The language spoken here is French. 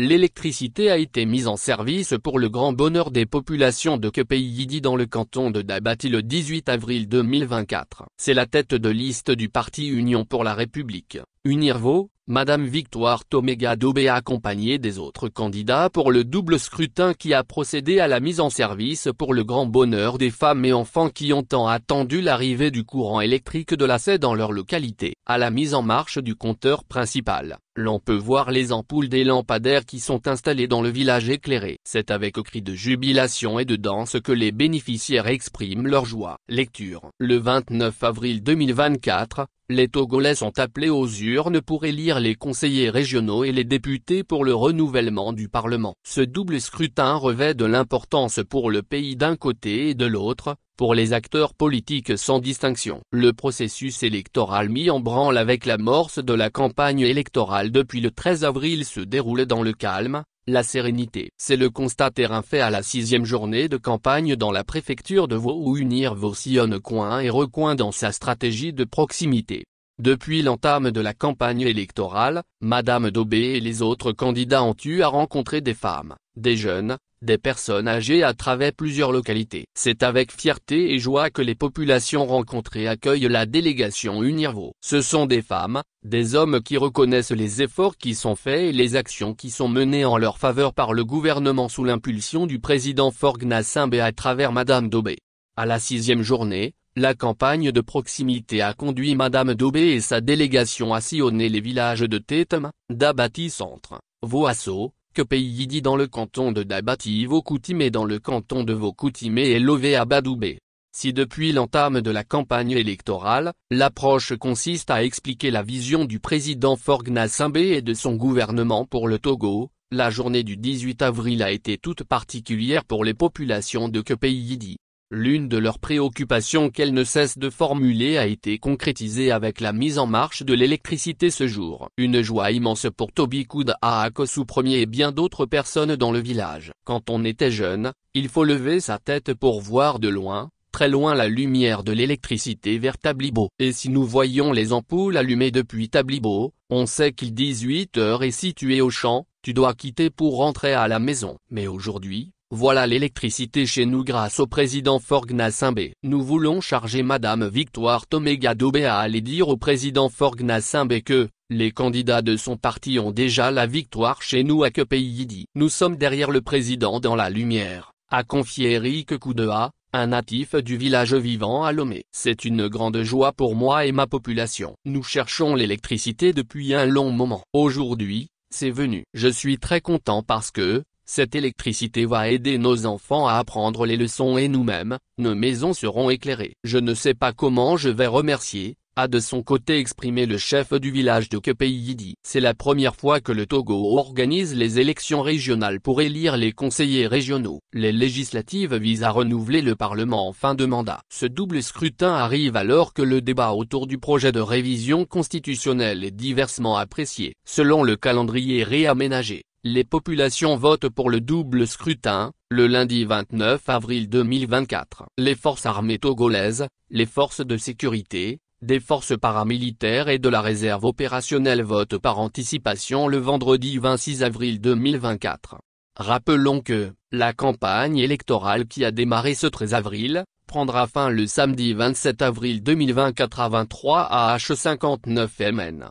l'électricité a été mise en service pour le grand bonheur des populations de Kepeyidi dans le canton de Dabati le 18 avril 2024. C'est la tête de liste du parti Union pour la République, Unirvo, Madame Victoire Toméga Dobé accompagnée des autres candidats pour le double scrutin qui a procédé à la mise en service pour le grand bonheur des femmes et enfants qui ont tant attendu l'arrivée du courant électrique de la SE dans leur localité. À la mise en marche du compteur principal, l'on peut voir les ampoules des lampadaires qui sont installées dans le village éclairé. C'est avec cris de jubilation et de danse que les bénéficiaires expriment leur joie. Lecture. Le 29 avril 2024, les Togolais sont appelés aux urnes pour élire les conseillers régionaux et les députés pour le renouvellement du Parlement. Ce double scrutin revêt de l'importance pour le pays d'un côté et de l'autre, pour les acteurs politiques sans distinction. Le processus électoral mis en branle avec l'amorce de la campagne électorale depuis le 13 avril se déroule dans le calme, la sérénité. C'est le constat terrain fait à la 6e journée de campagne dans la préfecture de Vaud où Unirvo sillonne coin et recoin dans sa stratégie de proximité. Depuis l'entame de la campagne électorale, Madame Dobé et les autres candidats ont eu à rencontrer des femmes, des jeunes, des personnes âgées à travers plusieurs localités. C'est avec fierté et joie que les populations rencontrées accueillent la délégation Unirvo. Ce sont des femmes, des hommes qui reconnaissent les efforts qui sont faits et les actions qui sont menées en leur faveur par le gouvernement sous l'impulsion du président Forgues Nassimbe à travers Madame Dobé. À la 6e journée, la campagne de proximité a conduit Madame Dobé et sa délégation à sillonner les villages de Tétem, Dabati Centre, Voasso, Kepeyidi dans le canton de Dabati Vaud-Coutimé dans le canton de Vaud-Coutimé et Lové-Abadoubé. Si depuis l'entame de la campagne électorale, l'approche consiste à expliquer la vision du président Forgues Nassimbe et de son gouvernement pour le Togo, la journée du 18 avril a été toute particulière pour les populations de Kepeyidi. L'une de leurs préoccupations qu'elles ne cessent de formuler a été concrétisée avec la mise en marche de l'électricité ce jour. Une joie immense pour Toby Kouda Akosu Premier et bien d'autres personnes dans le village. Quand on était jeune, il faut lever sa tête pour voir de loin, très loin la lumière de l'électricité vers Tablibo. Et si nous voyons les ampoules allumées depuis Tablibo, on sait qu'il 18h et si tu es au champ, tu dois quitter pour rentrer à la maison. Mais aujourd'hui, voilà l'électricité chez nous grâce au président Forgues Nassimbe. Nous voulons charger Madame Victoire Toméga Dobé à aller dire au président Forgues Nassimbe que, les candidats de son parti ont déjà la victoire chez nous à Kepeyidi. Nous sommes derrière le président dans la lumière, a confié Eric Koudea, un natif du village vivant à Lomé. C'est une grande joie pour moi et ma population. Nous cherchons l'électricité depuis un long moment. Aujourd'hui, c'est venu. Je suis très content parce que, cette électricité va aider nos enfants à apprendre les leçons et nous-mêmes, nos maisons seront éclairées. Je ne sais pas comment je vais remercier, a de son côté exprimé le chef du village de Kepeyidi. C'est la première fois que le Togo organise les élections régionales pour élire les conseillers régionaux. Les législatives visent à renouveler le Parlement en fin de mandat. Ce double scrutin arrive alors que le débat autour du projet de révision constitutionnelle est diversement apprécié. Selon le calendrier réaménagé, les populations votent pour le double scrutin, le lundi 29 avril 2024. Les forces armées togolaises, les forces de sécurité, des forces paramilitaires et de la réserve opérationnelle votent par anticipation le vendredi 26 avril 2024. Rappelons que, la campagne électorale qui a démarré ce 13 avril, prendra fin le samedi 27 avril 2024 à 23 AH 59 MN.